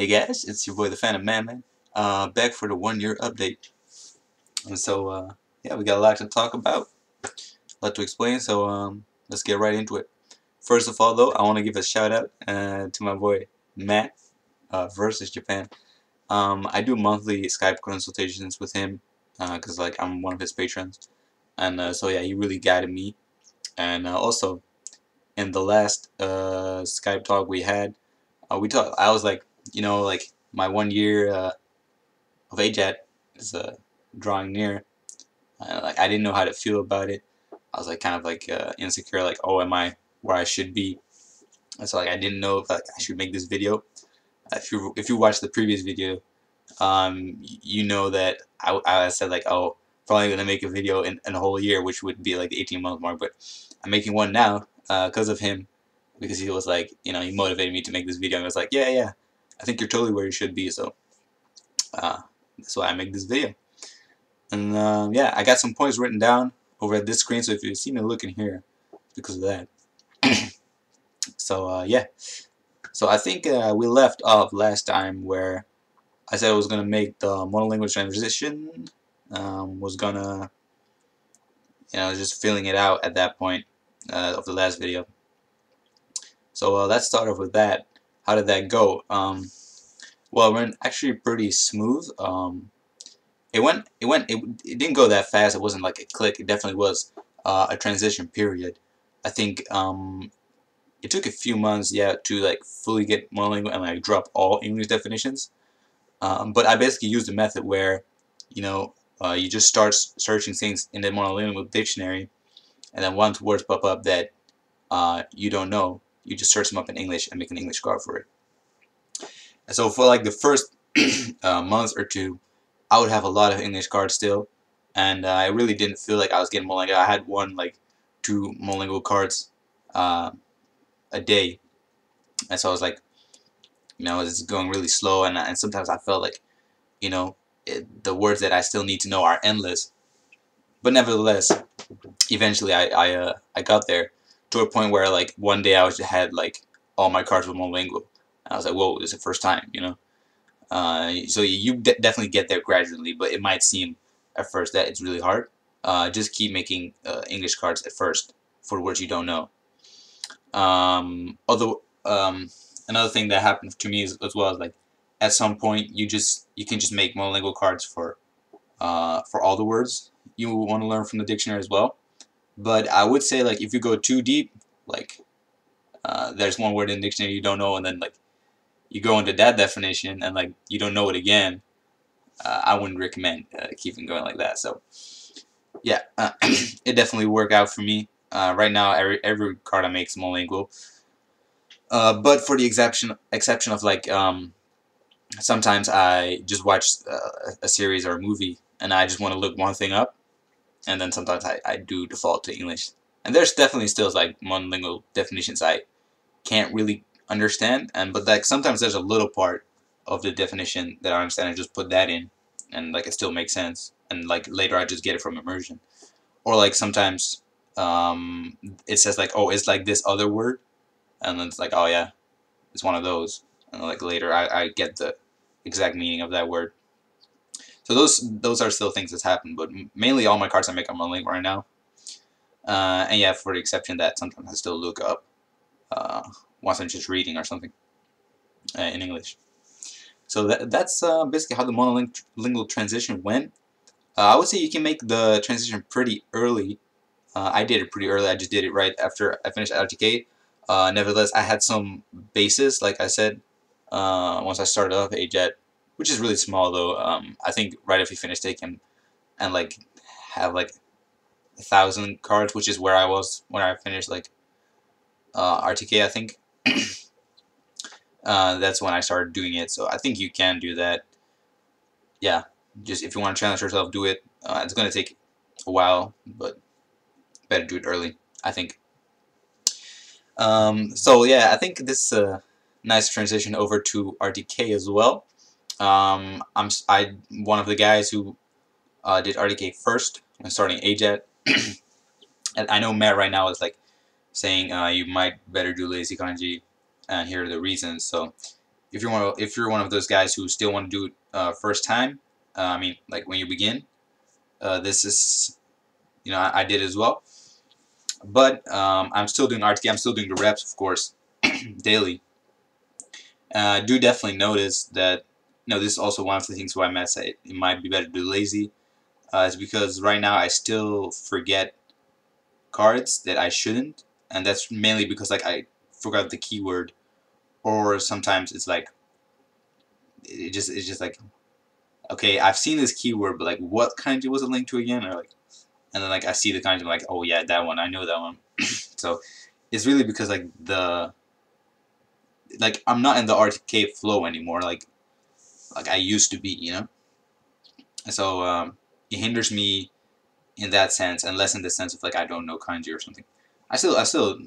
Hey guys, it's your boy the fan of Madman, back for the 1 year update. And so, yeah, we got a lot to talk about, a lot to explain, so let's get right into it. First of all, though, I want to give a shout out to my boy Matt versus Japan. I do monthly Skype consultations with him because like I'm one of his patrons, and so yeah, he really guided me. And also in the last Skype talk we had, we talked. I was like, like my 1 year of AJATT is drawing near. Like I didn't know how to feel about it. I was like kind of like insecure, like, oh, am I where I should be? And so like I didn't know if like I should make this video. If you watch the previous video, you know that I said like, oh, probably gonna make a video in a whole year, which would be like the 18-month mark. But I'm making one now because of him, because he was like, he motivated me to make this video. And I was like, yeah, I think you're totally where you should be. So that's why I make this video. And yeah, I got some points written down over at this screen, so if you see me looking here, it's because of that. So yeah, so I think we left off last time where I said I was gonna make the monolingual transition, was gonna, just filling it out at that point of the last video. So let's start off with that. How did that go? Well, it went actually pretty smooth. It didn't go that fast. It wasn't like a click. It definitely was a transition period. I think it took a few months, yeah, to like fully get monolingual and like drop all English definitions. But I basically used a method where, you just start searching things in the monolingual dictionary, and then once words pop up that you don't know, you just search them up in English and make an English card for it. And so for like the first month or two, I would have a lot of English cards still, and I really didn't feel like I was getting monolingual. I had like 2 monolingual cards a day, and so I was like, it's going really slow, and sometimes I felt like, the words that I still need to know are endless. But nevertheless, eventually I got there to a point where like one day I had like all my cards were monolingual. I was like, whoa, this is the first time, So you definitely get there gradually, but it might seem at first that it's really hard. Just keep making English cards at first for words you don't know. Although another thing that happened to me as well is like at some point you can just make monolingual cards for all the words you want to learn from the dictionary as well. But I would say like if you go too deep, like there's one word in the dictionary you don't know, and then like you go into that definition and like you don't know it again, I wouldn't recommend keeping going like that. So yeah, it definitely worked out for me. Right now every card I make is monolingual. But for the exception of like sometimes I just watch a series or a movie and I just want to look one thing up, and then sometimes I do default to English. And there's definitely still like monolingual definitions I can't really understand, but like sometimes there's a little part of the definition that I understand and just put that in, and like it still makes sense, and like later I just get it from immersion. Or like sometimes it says like, oh, it's like this other word, and then it's like, oh yeah, it's one of those, and like later I get the exact meaning of that word. So those are still things that's happened, but mainly all my cards I make are monolingual right now. And yeah, for the exception that sometimes I still look up once I'm just reading or something in English. So that's basically how the monolingual transition went. I would say you can make the transition pretty early. I did it pretty early. I just did it right after I finished RTK. Nevertheless, I had some bases, like I said, once I started off AJATT, which is really small though. I think right after you finish taking and like have like 1,000 cards, which is where I was when I finished like RTK, I think. That's when I started doing it, so I think you can do that. Yeah, just if you want to challenge yourself, do it. It's gonna take a while, but better do it early, I think. So yeah, I think this nice transition over to RTK as well. I'm one of the guys who did RTK first when starting AJATT, and I know Matt right now is like saying you might better do lazy kanji, and here are the reasons. So if you're one of those guys who still want to do it first time, I mean, like when you begin, this is, you know, I did as well. But I'm still doing RTK. I'm still doing the reps, of course, daily. I do definitely notice that, you know, this is also one of the things why I might say it might be better to do lazy. Is because right now I still forget cards that I shouldn't, and that's mainly because like I forgot the keyword, or sometimes it's like it's just like, okay, I've seen this keyword, but like what kanji was it linked to again, or like, and then like I see the kanji, I'm like, oh yeah, that one, I know that one. So it's really because like I'm not in the RTK flow anymore, like I used to be, you know. So it hinders me in that sense, and less in the sense of like I don't know kanji or something. I still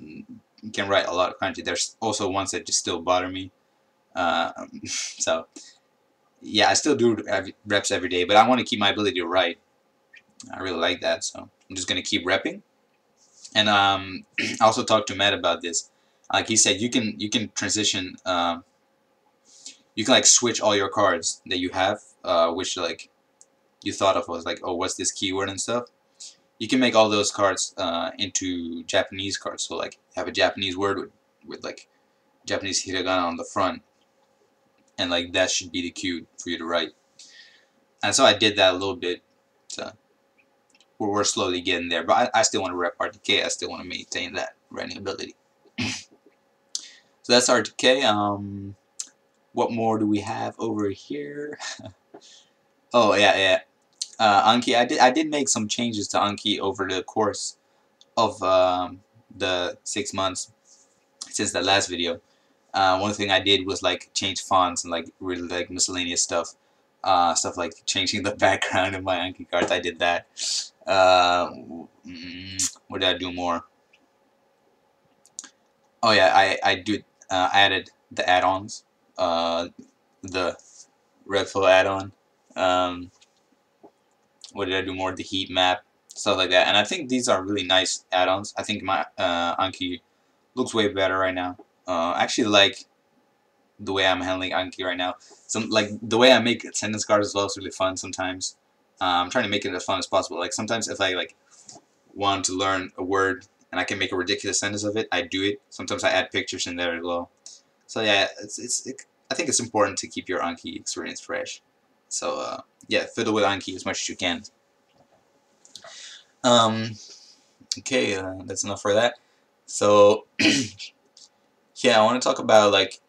can write a lot of kanji. There's also ones that just still bother me. So yeah, I still do reps every day, but I want to keep my ability to write. I really like that, so I'm just gonna keep repping. And I also talked to Matt about this. Like he said, you can transition. You can like switch all your cards that you have, which like you thought of was like, oh, what's this keyword and stuff. You can make all those cards into Japanese cards. So like have a Japanese word with like Japanese hiragana on the front, and like that should be the cue for you to write. And so I did that a little bit. So we're slowly getting there, but I still want to rep RTK. I still want to maintain that writing ability. So that's RTK. What more do we have over here? Oh yeah. Anki, I did make some changes to Anki over the course of the 6 months since that last video. One thing I did was like change fonts and like really like miscellaneous stuff. Stuff like changing the background of my Anki cards. I did that. What did I do more? Oh yeah, I added the add-ons. The Redflow add-on. What did I do more? The heat map, stuff like that. And I think these are really nice add-ons. I think my Anki looks way better right now. I actually like the way I'm handling Anki right now. Like the way I make sentence cards as well is really fun sometimes. I'm trying to make it as fun as possible. Like sometimes if I like want to learn a word and I can make a ridiculous sentence of it, I do it. Sometimes I add pictures in there as well. So yeah, I think it's important to keep your Anki experience fresh. So yeah, fiddle with Anki as much as you can. Okay, that's enough for that. So yeah, I want to talk about like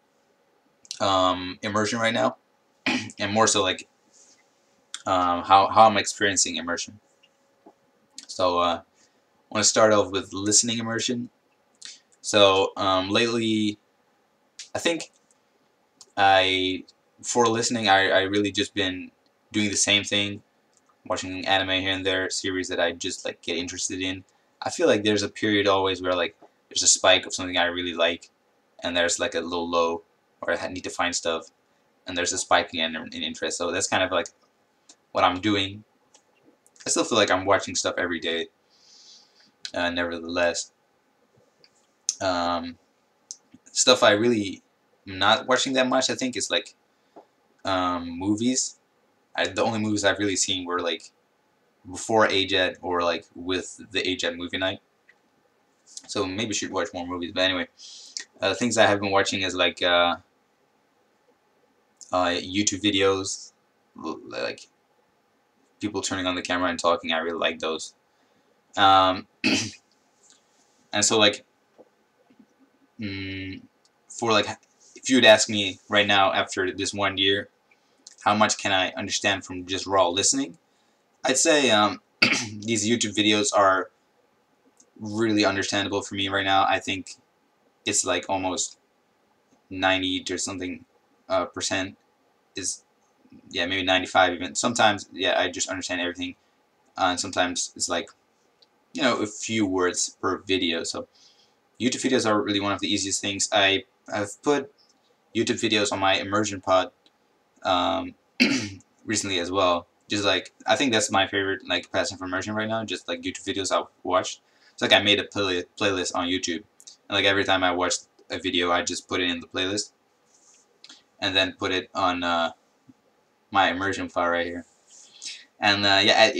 immersion right now, and more so like how I'm experiencing immersion. So I want to start off with listening immersion. So lately, I think for listening, I really just been doing the same thing, watching anime here and there, series that I just like get interested in. I feel like there's a period always where like there's a spike of something I really like, and there's like a little low where I need to find stuff, and there's a spike again in interest. So that's kind of like what I'm doing. I still feel like I'm watching stuff every day, nevertheless. Stuff I really am not watching that much, I think, is like movies. The only movies I've really seen were like before AJATT or like with the AJATT movie night. So maybe I should watch more movies. But anyway, things I have been watching is like YouTube videos, like people turning on the camera and talking. I really like those. And so like for like, if you would ask me right now after this 1 year, how much can I understand from just raw listening? I'd say these YouTube videos are really understandable for me right now. I think it's like almost 90 or something percent is, yeah, maybe 95 even. Sometimes, yeah, I just understand everything, and sometimes it's like, you know, a few words per video. So YouTube videos are really one of the easiest things. I've put YouTube videos on my Immersion pod recently as well. Just like, I think that's my favorite like passion for immersion right now. Just like YouTube videos I've watched. It's like I made a playlist on YouTube, and like every time I watched a video, I just put it in the playlist. and then put it on my Immersion file right here. And yeah,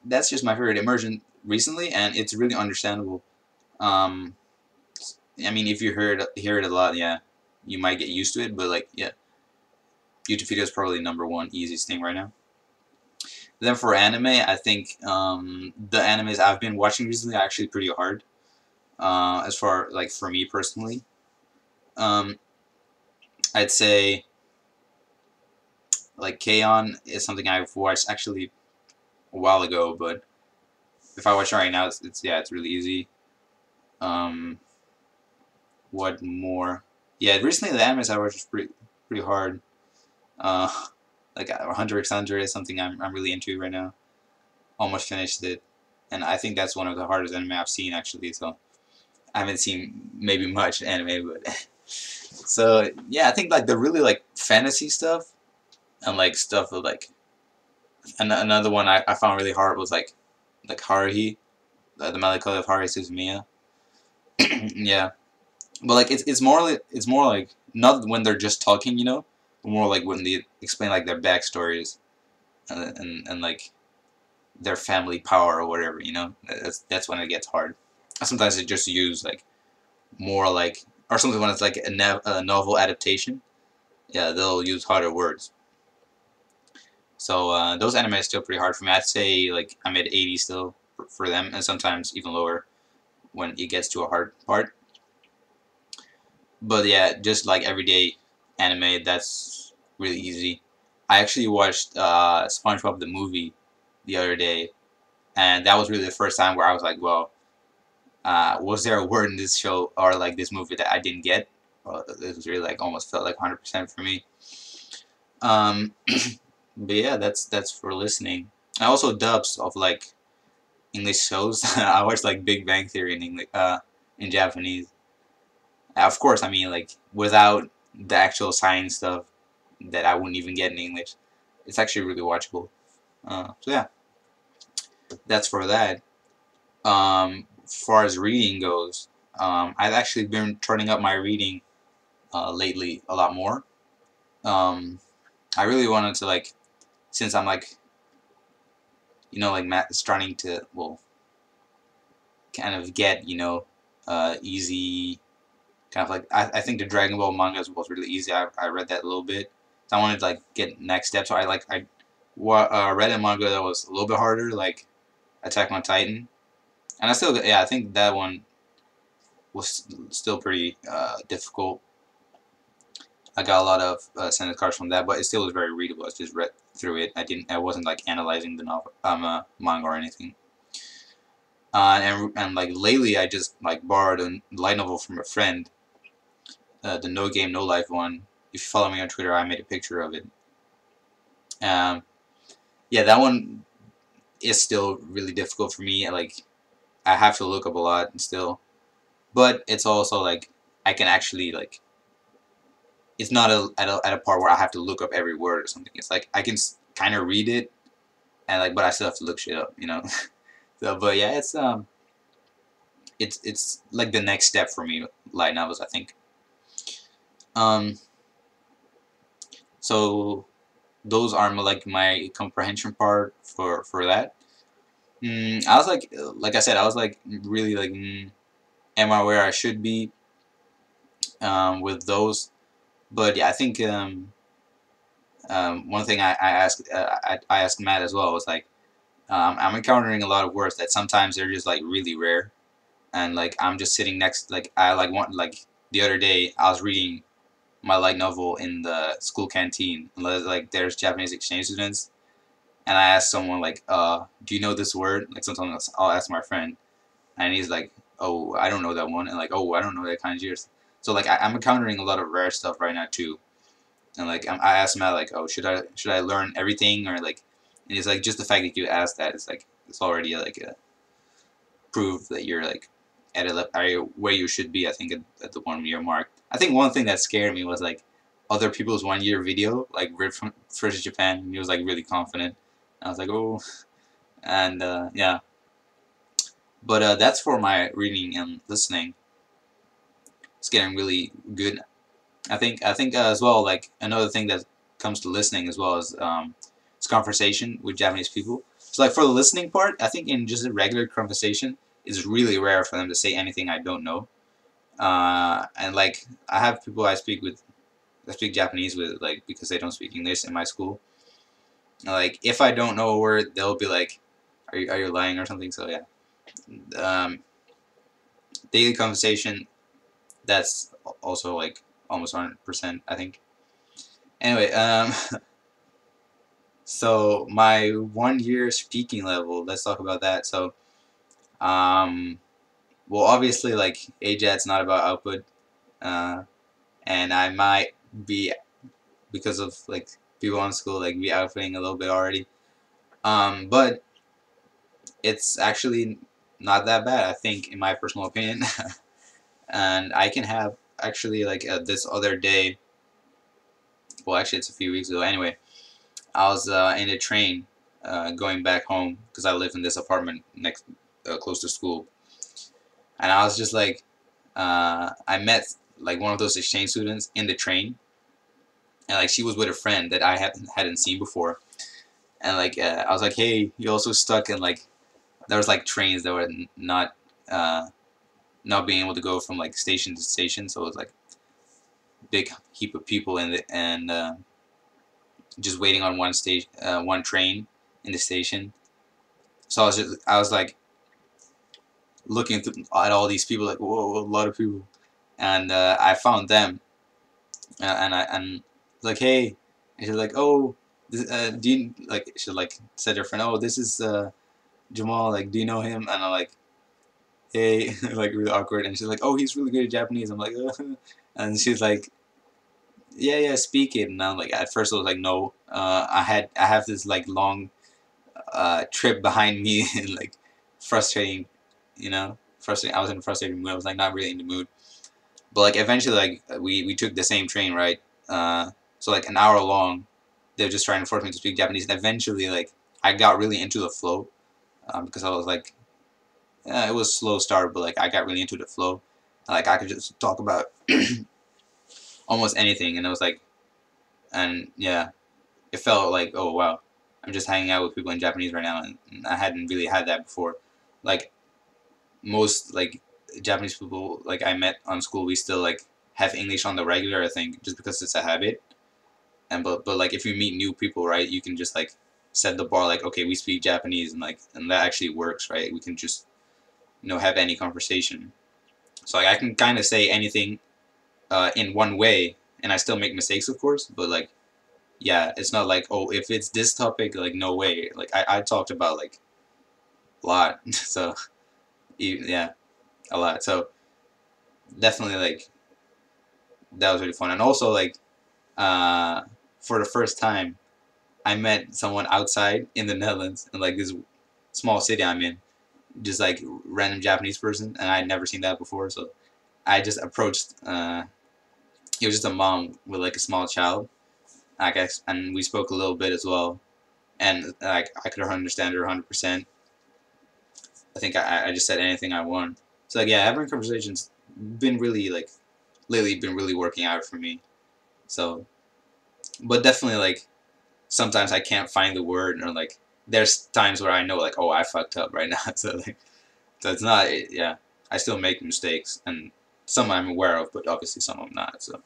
that's just my favorite Immersion recently, and it's really understandable. Um, I mean, if you hear it a lot, yeah, you might get used to it. But like, yeah, YouTube video is probably #1 easiest thing right now. Then for anime, I think the animes I've been watching recently are actually pretty hard. As far like for me personally, um, I'd say like K-On! Is something I've watched actually a while ago, but if I watch it right now, it's yeah, it's really easy. Um, what more? Yeah, recently the animes I watched was pretty hard. Uh, like Hunter x Hunter is something I'm really into right now. Almost finished it, and I think that's one of the hardest anime I've seen actually. So I haven't seen maybe much anime, but so yeah, I think like the really like fantasy stuff and like stuff of like another one I found really hard was like Haruhi, the Melancholy of Haruhi Suzumiya. Yeah, but like it's more like not when they're just talking, you know, but more like when they explain like their backstories and like their family power or whatever, you know. That's when it gets hard. Sometimes they just use like more like, or sometimes when it's like a novel adaptation, yeah, they'll use harder words. So those anime are still pretty hard for me. I'd say like I'm at 80 still for them, and sometimes even lower when it gets to a hard part. But yeah, just like everyday anime, that's really easy. I actually watched SpongeBob the movie the other day, and that was really the first time where I was like, well, was there a word in this show or like this movie that I didn't get? Well, it was really like almost felt like 100% for me. Um, but yeah, that's for listening. I also dubs of like English shows. I watched like Big Bang Theory in English, in Japanese. Of course, I mean like without the actual science stuff that I wouldn't even get in English. It's actually really watchable. So yeah, that's for that. As far as reading goes, I've actually been turning up my reading lately a lot more. Um, I really wanted to like, since I'm like, you know, like starting to well, kind of get easy, kind of like I think the Dragon Ball manga was really easy. I read that a little bit. So I wanted to like get next steps. So I read a manga that was a little bit harder, like Attack on Titan, and I still yeah I think that one was still pretty difficult. I got a lot of sentence cards from that, but it still was very readable. I just read through it. I wasn't like analyzing the novel, manga or anything. And like lately, I just like borrowed a light novel from a friend, the No Game No Life one. If you follow me on Twitter, I made a picture of it. Um, yeah, that one is still really difficult for me. Like I have to look up a lot still, but it's also like I can actually like it's not at a part where I have to look up every word or something. It's like I can kind of read it and like, but I still have to look shit up, you know. So, but yeah, it's like the next step for me, light novels, I think. Um, so those are like my comprehension part for that. I was like I said, I was like really like, am I where I should be with those? But yeah, I think one thing I asked Matt as well was like, I'm encountering a lot of words that sometimes they're just like really rare, and like I'm just sitting next, like I like want like the other day I was reading my light novel in the school canteen, and like there's Japanese exchange students, and I asked someone like, do you know this word? Like sometimes I'll ask my friend, and he's like, oh, I don't know that one, and like, oh, I don't know that kanji. So like I'm encountering a lot of rare stuff right now too. And like I asked Matt like, oh, should I learn everything or like, and it's like just the fact that you asked that, it's like it's already like a proof that you're like at a where you should be. I think at the 1 year mark. I think one thing that scared me was like other people's 1 year video, like read from First Japan. And he was like really confident. And I was like, oh, and yeah. But that's for my reading and listening. It's getting really good. I think as well, like another thing that comes to listening as well is conversation with Japanese people. So like for the listening part, I think in just a regular conversation, it's really rare for them to say anything I don't know. And like I have people I speak Japanese with, like, because they don't speak English in my school. And, like if I don't know a word, they'll be like, are you lying or something?" So yeah, um, daily conversation, that's also like almost 100%, I think. Anyway, so my 1 year speaking level, let's talk about that. So, um, well, obviously, like AJATT's not about output, uh, and I might be, because of like people in school, like be outputting a little bit already. But it's actually not that bad, I think, in my personal opinion. And I can have actually like this other day. Well, actually, it's a few weeks ago. Anyway, I was in a train going back home because I live in this apartment next close to school, and I was just like, I met like one of those exchange students in the train, and like she was with a friend that I hadn't seen before, and like I was like, hey, you also stuck in like there was like trains that were not not being able to go from like station to station, so it was like big heap of people in the and just waiting on one train in the station. So I was like looking at all these people, like, whoa, a lot of people, and I found them, and like, hey, and she's like, oh, do you, like, she like said to her friend, oh, this is Jamal, like, do you know him? And I'm like, hey, like really awkward, and she's like, oh, he's really good at Japanese. I'm like, and she's like, yeah, yeah, speak it. And I'm like, at first I was like, no, I have this like long trip behind me and like frustrating, frustrating. I was in a frustrating mood. I was like not really in the mood. But like eventually, like we took the same train, right? So like an hour long, they were just trying to force me to speak Japanese. And eventually, like I got really into the flow, because I was like, it was a slow start, but like I got really into the flow. Like I could just talk about almost anything, and it was like, and yeah, it felt like, oh wow, I'm just hanging out with people in Japanese right now, and I hadn't really had that before. Like most like Japanese people like I met on school, we still like have English on the regular, I think, just because it's a habit. And but like if you meet new people, right, you can just like set the bar like, okay, we speak Japanese, and like and that actually works, right? We can just have any conversation. So like I can kind of say anything in one way, and I still make mistakes, of course, but like yeah, it's not like, oh, if it's this topic, like no way. Like I talked about like a lot, so yeah, a lot. So definitely like that was really fun, and also like uh, for the first time, I met someone outside in the Netherlands in like this small city I'm in, just like random Japanese person, and I'd never seen that before. So I just approached. It was just a mom with like a small child, I guess, and we spoke a little bit as well, and like I could understand her 100%. I think I just said anything I want. So like yeah, having conversations been really like lately been really working out for me. So, but definitely like sometimes I can't find the word, or like there's times where I know like, oh, I fucked up right now. So like so it's not, yeah, I still make mistakes, and some I'm aware of, but obviously some I'm not. So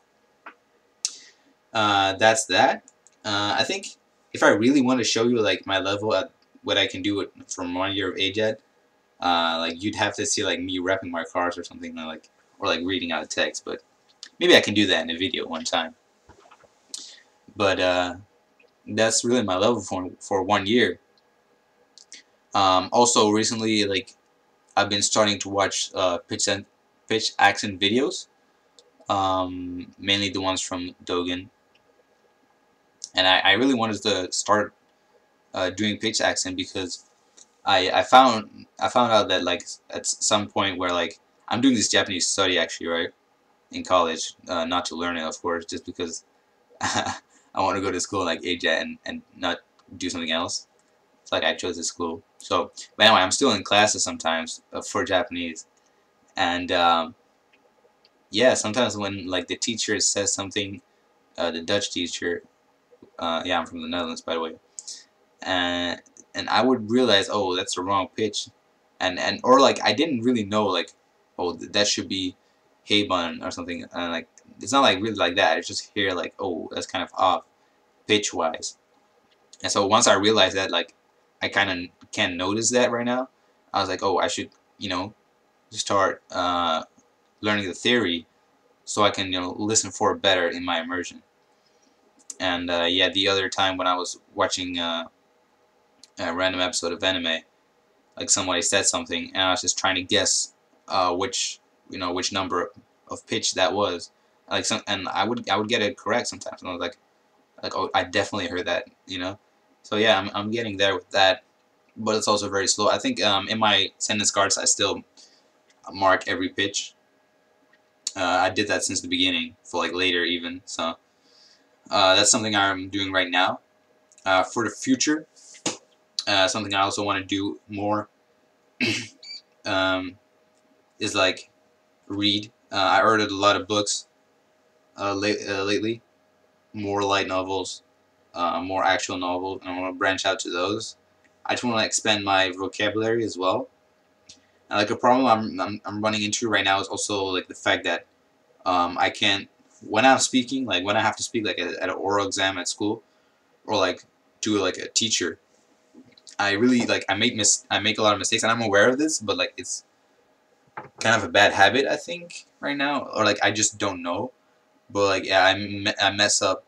that's that. I think if I really want to show you like my level at what I can do from 1 year of AJATT, like you'd have to see like me repping my cars or something, or like reading out a text. But maybe I can do that in a video one time. But that's really my level for 1 year. Also recently, like I've been starting to watch pitch accent videos, mainly the ones from Dogen, and I really wanted to start doing pitch accent because I found out that like at some point where like I'm doing this Japanese study actually, right, in college, not to learn it, of course, just because I want to go to school like AJAT and not do something else. It's like I chose this school. So, but anyway, I'm still in classes sometimes for Japanese, and yeah, sometimes when like the teacher says something, the Dutch teacher, yeah, I'm from the Netherlands, by the way, and I would realize, oh, that's the wrong pitch, and or like I didn't really know like, oh, that should be hey bun or something, and like it's not like really like that. It's just here like, oh, that's kind of off pitch wise, and so once I realized that, like, I kind of can't notice that right now, I was like, oh, I should, you know, start learning the theory so I can, you know, listen for it better in my immersion. And yeah, the other time when I was watching a random episode of anime, like somebody said something, and I was just trying to guess which, you know, which number of pitch that was. Like some, and I would get it correct sometimes, and I was like, oh, I definitely heard that, you know. So yeah, I'm getting there with that, but it's also very slow. I think in my sentence cards I still mark every pitch. I did that since the beginning for like later even, so that's something I'm doing right now. For the future, something I also want to do more um, is like read. I ordered a lot of books lately, more light novels, more actual novels, and I want to branch out to those. I just want to expand my vocabulary as well. And like a problem I'm running into right now is also like the fact that I can't, when I'm speaking, like when I have to speak like at an oral exam at school, or like to like a teacher, I really like I make a lot of mistakes, and I'm aware of this, but like it's kind of a bad habit I think right now, or like I just don't know. But like yeah, I mess up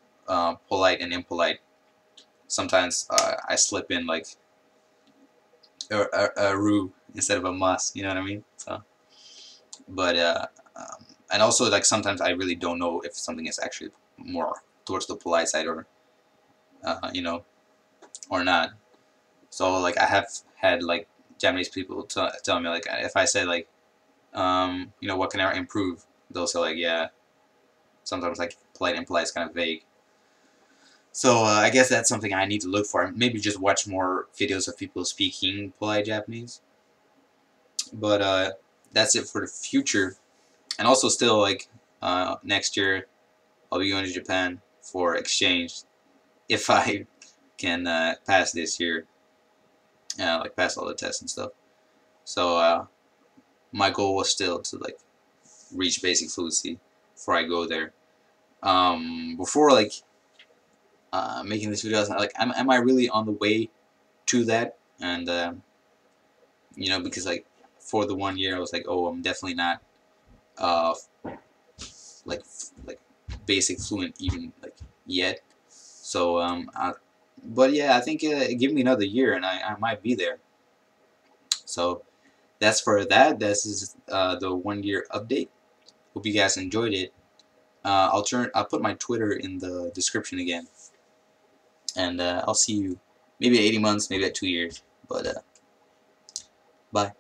polite and impolite. Sometimes I slip in like a rue instead of a must. You know what I mean? So, but and also like sometimes I really don't know if something is actually more towards the polite side or you know, or not. So like I have had like Japanese people tell me like if I say like you know, what can I improve, they'll say like yeah. Sometimes like polite and impolite is kind of vague. So I guess that's something I need to look for. Maybe just watch more videos of people speaking polite Japanese. But that's it for the future. And also still like next year I'll be going to Japan for exchange if I can pass this year, like pass all the tests and stuff. So my goal was still to like reach basic fluency before I go there. Before like making this video, I was like, am I really on the way to that? And you know, because like for the 1 year, I was like, oh, I'm definitely not uh, like basic fluent even like yet. So but yeah, I think give me another year and I might be there. So that's for that. This is the 1 year update. Hope you guys enjoyed it. I'll put my Twitter in the description again, and I'll see you maybe at 80 months, maybe at 2 years. But bye.